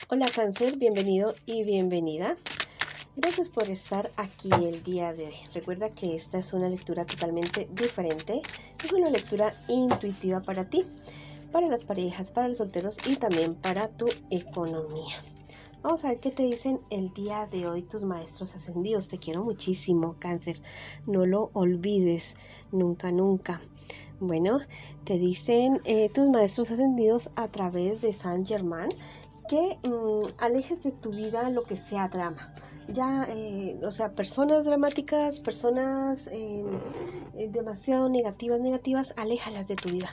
Hola Cáncer, bienvenido y bienvenida. Gracias por estar aquí el día de hoy. Recuerda que esta es una lectura totalmente diferente. Es una lectura intuitiva para ti, para las parejas, para los solteros y también para tu economía. Vamos a ver qué te dicen el día de hoy tus maestros ascendidos. Te quiero muchísimo, Cáncer. No lo olvides, nunca, nunca. Bueno, te dicen tus maestros ascendidos a través de Saint Germain que alejes de tu vida lo que sea drama. Ya, personas dramáticas, personas demasiado negativas, aléjalas de tu vida.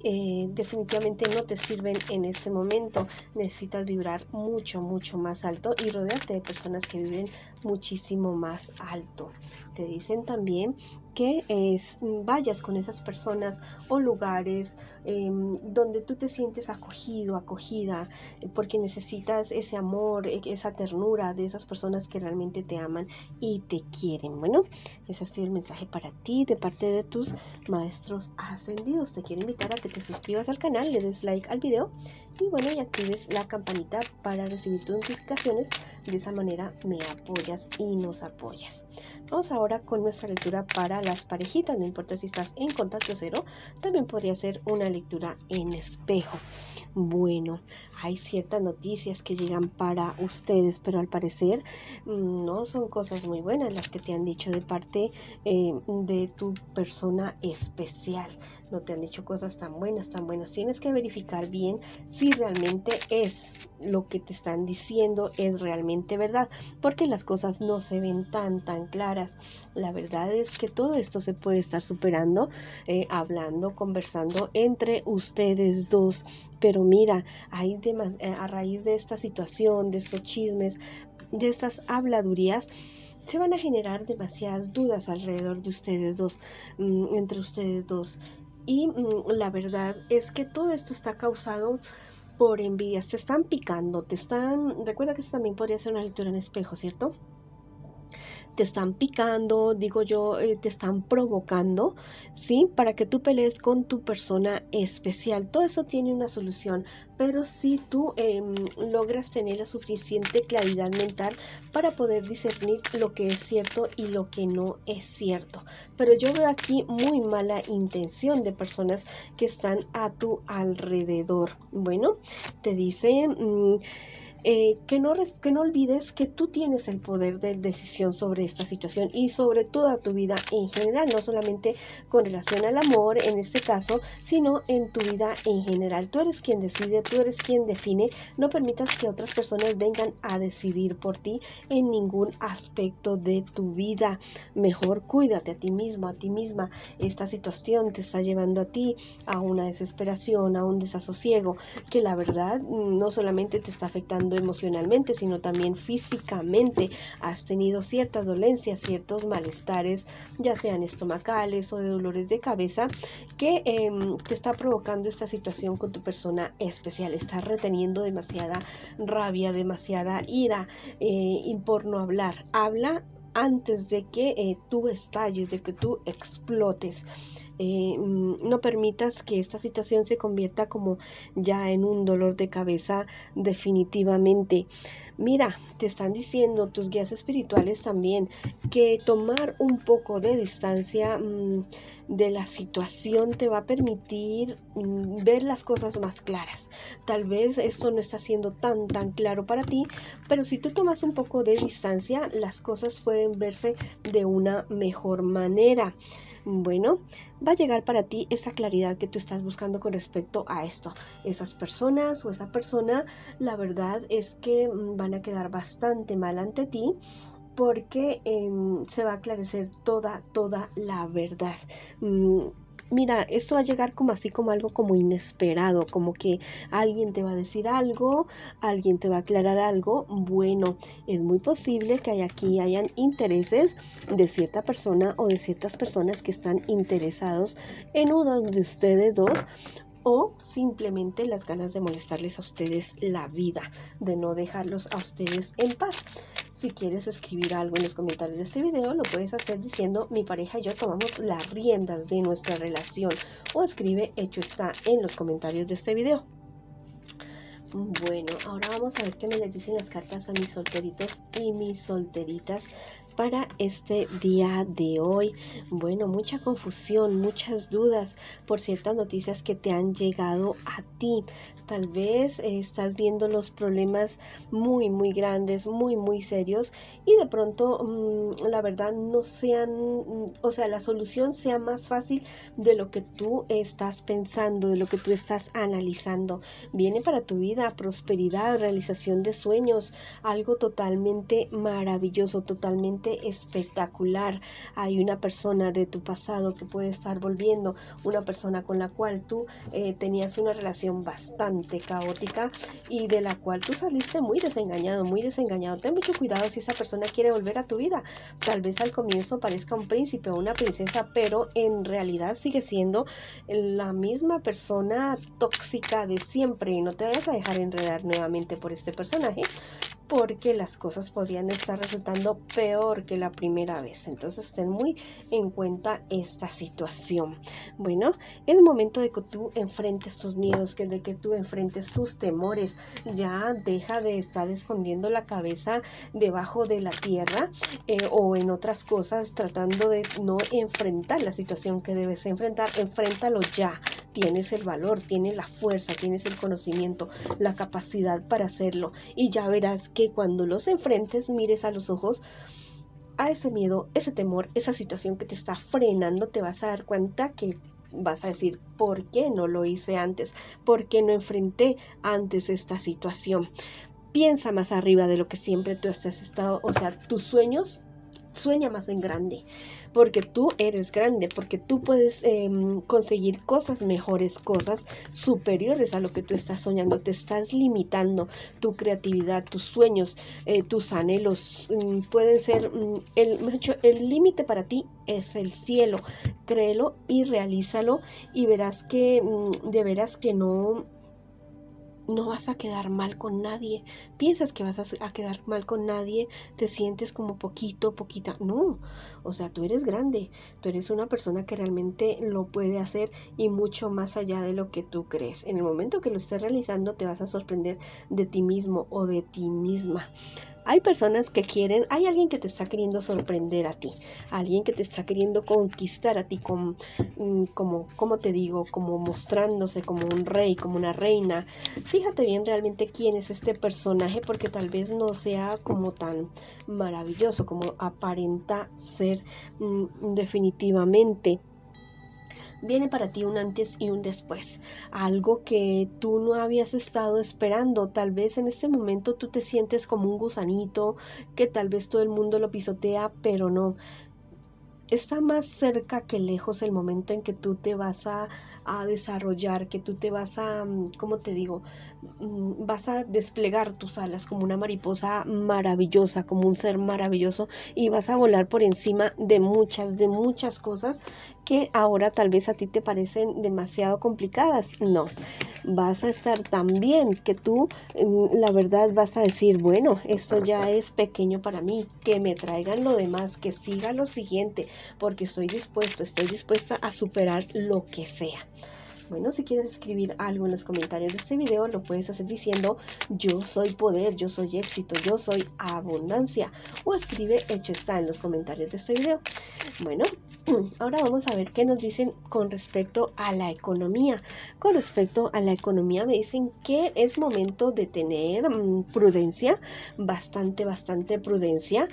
Definitivamente no te sirven en este momento. Necesitas vibrar mucho más alto y rodearte de personas que vibren muchísimo más alto. Te dicen también que vayas con esas personas o lugares donde tú te sientes acogido, acogida, porque necesitas ese amor, esa ternura de esas personas que realmente te aman y te quieren. Bueno, ese ha sido el mensaje para ti de parte de tus maestros ascendidos. Te quiero invitar a que te suscribas al canal, le des like al video y actives la campanita para recibir tus notificaciones. De esa manera me apoyas y nos apoyas. Vamos ahora con nuestra lectura para las parejitas. No importa si estás en contacto cero, también podría ser una lectura en espejo. Bueno, hay ciertas noticias que llegan para ustedes, pero al parecer no son cosas muy buenas las que te han dicho de parte de tu persona especial. No te han dicho cosas tan buenas. Tienes que verificar bien si realmente es lo que te están diciendo, es realmente verdad, porque las cosas no se ven tan claras. La verdad es que todo esto se puede estar superando, hablando, conversando entre ustedes dos. Pero mira, hay a raíz de esta situación, de estos chismes, de estas habladurías, se van a generar demasiadas dudas alrededor de ustedes dos, entre ustedes dos. Y la verdad es que todo esto está causado por envidias. Te están picando, recuerda que esto también podría ser una lectura en espejo, ¿cierto? Te están picando, digo yo, te están provocando, ¿sí? Para que tú pelees con tu persona especial. Todo eso tiene una solución, pero si tú logras tener la suficiente claridad mental para poder discernir lo que es cierto y lo que no es cierto. Pero yo veo aquí muy mala intención de personas que están a tu alrededor. Bueno, te dicen... que no olvides que tú tienes el poder de decisión sobre esta situación y sobre toda tu vida en general, no solamente con relación al amor en este caso, sino en tu vida en general. Tú eres quien decide, tú eres quien define. No permitas que otras personas vengan a decidir por ti en ningún aspecto de tu vida. Mejor cuídate a ti mismo, a ti misma. Esta situación te está llevando a ti a una desesperación, a un desasosiego, que la verdad no solamente te está afectando emocionalmente, sino también físicamente. Has tenido ciertas dolencias, ciertos malestares, ya sean estomacales o de dolores de cabeza, que te está provocando esta situación con tu persona especial. Estás reteniendo demasiada rabia, demasiada ira, y por no hablar. Habla antes de que tú estalles, de que tú explotes. No permitas que esta situación se convierta como ya en un dolor de cabeza definitivamente. Mira, te están diciendo tus guías espirituales también que tomar un poco de distancia de la situación te va a permitir ver las cosas más claras. Tal vez esto no está siendo tan claro para ti, pero si tú tomas un poco de distancia, las cosas pueden verse de una mejor manera. Bueno, va a llegar para ti esa claridad que tú estás buscando con respecto a esto. Esas personas o esa persona, la verdad es que van a quedar bastante mal ante ti, porque se va a aclarecer toda la verdad. Mira, esto va a llegar como así, como algo como inesperado, como que alguien te va a decir algo, alguien te va a aclarar algo. Bueno, es muy posible que hayan intereses de cierta persona o de ciertas personas que están interesados en uno de ustedes dos, o simplemente las ganas de molestarles a ustedes la vida, de no dejarlos a ustedes en paz. Si quieres escribir algo en los comentarios de este video, lo puedes hacer diciendo: mi pareja y yo tomamos las riendas de nuestra relación, o escribe: hecho está, en los comentarios de este video. Bueno, ahora vamos a ver qué me les dicen las cartas a mis solteritos y mis solteritas para este día de hoy. Bueno, mucha confusión, muchas dudas por ciertas noticias que te han llegado a ti. Tal vez estás viendo los problemas muy grandes, muy serios, y de pronto la verdad no sean, o sea, la solución sea más fácil de lo que tú estás pensando, de lo que tú estás analizando. Viene para tu vida prosperidad, realización de sueños, algo totalmente maravilloso, totalmente espectacular. Hay una persona de tu pasado que puede estar volviendo, una persona con la cual tú tenías una relación bastante caótica y de la cual tú saliste muy desengañado, muy desengañado. Ten mucho cuidado si esa persona quiere volver a tu vida. Tal vez al comienzo parezca un príncipe o una princesa, pero en realidad sigue siendo la misma persona tóxica de siempre. Y no te vayas a dejar enredar nuevamente por este personaje, porque las cosas podrían estar resultando peor que la primera vez. Entonces ten muy en cuenta esta situación. Bueno, es momento de que tú enfrentes tus miedos, de que tú enfrentes tus temores. Ya deja de estar escondiendo la cabeza debajo de la tierra o en otras cosas, tratando de no enfrentar la situación que debes enfrentar. Enfréntalo ya. Tienes el valor, tienes la fuerza, tienes el conocimiento, la capacidad para hacerlo, y ya verás que cuando los enfrentes, mires a los ojos a ese miedo, ese temor, esa situación que te está frenando, te vas a dar cuenta que vas a decir: ¿por qué no lo hice antes? ¿Por qué no enfrenté antes esta situación? Piensa más arriba de lo que siempre tú has estado, o sea, tus sueños. Sueña más en grande, porque tú eres grande, porque tú puedes conseguir cosas mejores, cosas superiores a lo que tú estás soñando. Te estás limitando. Tu creatividad, tus sueños, tus anhelos pueden ser, el límite para ti es el cielo. Créelo y realízalo, y verás que de veras que no vas a quedar mal con nadie. Piensas que vas a quedar mal con nadie, te sientes como poquita. No, o sea, tú eres grande, tú eres una persona que realmente lo puede hacer, y mucho más allá de lo que tú crees. En el momento que lo estés realizando, te vas a sorprender de ti mismo o de ti misma. Hay personas que hay alguien que te está queriendo sorprender a ti, alguien que te está queriendo conquistar a ti, como te digo, como mostrándose como un rey, como una reina. Fíjate bien realmente quién es este personaje, porque tal vez no sea como tan maravilloso como aparenta ser definitivamente. Viene para ti un antes y un después, algo que tú no habías estado esperando. Tal vez en este momento tú te sientes como un gusanito, que tal vez todo el mundo lo pisotea, pero no. Está más cerca que lejos el momento en que tú te vas a desarrollar, que tú te vas a, ¿cómo te digo? Vas a desplegar tus alas como una mariposa maravillosa, como un ser maravilloso, y vas a volar por encima de muchas cosas que ahora tal vez a ti te parecen demasiado complicadas. No, vas a estar tan bien que tú, la verdad, vas a decir: bueno, esto ya es pequeño para mí, que me traigan lo demás, que siga lo siguiente, porque estoy dispuesta a superar lo que sea. Bueno, si quieres escribir algo en los comentarios de este video, lo puedes hacer diciendo: yo soy poder, yo soy éxito, yo soy abundancia, o escribe hecho está en los comentarios de este video. Bueno, ahora vamos a ver qué nos dicen con respecto a la economía. Con respecto a la economía, me dicen que es momento de tener prudencia, bastante prudencia.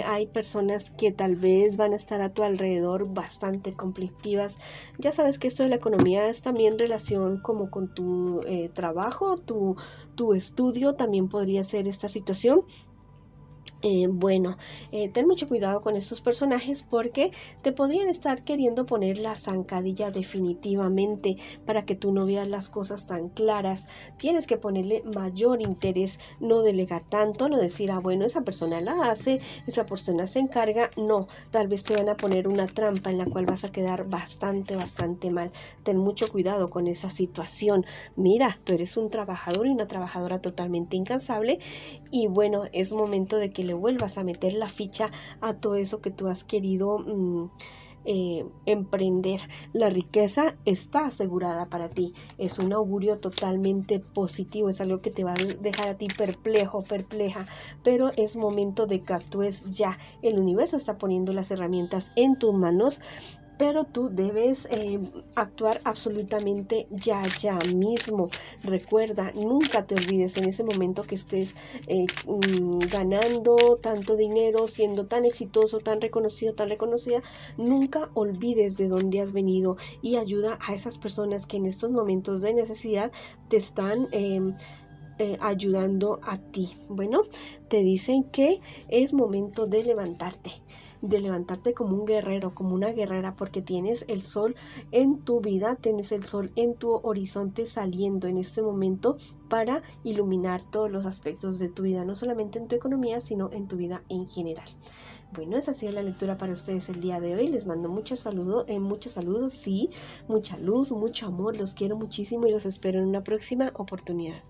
Hay personas que tal vez van a estar a tu alrededor bastante conflictivas. Ya sabes que esto de la economía es también relación como con tu trabajo, tu estudio, también podría ser esta situación. Ten mucho cuidado con estos personajes, porque te podrían estar queriendo poner la zancadilla definitivamente para que tú no veas las cosas tan claras. Tienes que ponerle mayor interés, no delegar tanto, no decir: bueno, esa persona la hace, esa persona se encarga. No, tal vez te van a poner una trampa en la cual vas a quedar bastante mal. Ten mucho cuidado con esa situación. Mira, tú eres un trabajador y una trabajadora totalmente incansable, y bueno, es momento de que le vuelvas a meter la ficha a todo eso que tú has querido emprender. La riqueza está asegurada para ti. Es un augurio totalmente positivo, es algo que te va a dejar a ti perplejo, perpleja, pero es momento de que actúes ya. El universo está poniendo las herramientas en tus manos, pero tú debes actuar absolutamente ya mismo. Recuerda, nunca te olvides en ese momento que estés ganando tanto dinero, siendo tan exitoso, tan reconocido, tan reconocida, nunca olvides de dónde has venido y ayuda a esas personas que en estos momentos de necesidad te están ayudando a ti. Bueno, te dicen que es momento de levantarte como un guerrero, como una guerrera, porque tienes el sol en tu vida, tienes el sol en tu horizonte saliendo en este momento para iluminar todos los aspectos de tu vida, no solamente en tu economía, sino en tu vida en general. Bueno, esa ha sido la lectura para ustedes el día de hoy. Les mando muchos saludos, sí, mucha luz, mucho amor. Los quiero muchísimo y los espero en una próxima oportunidad.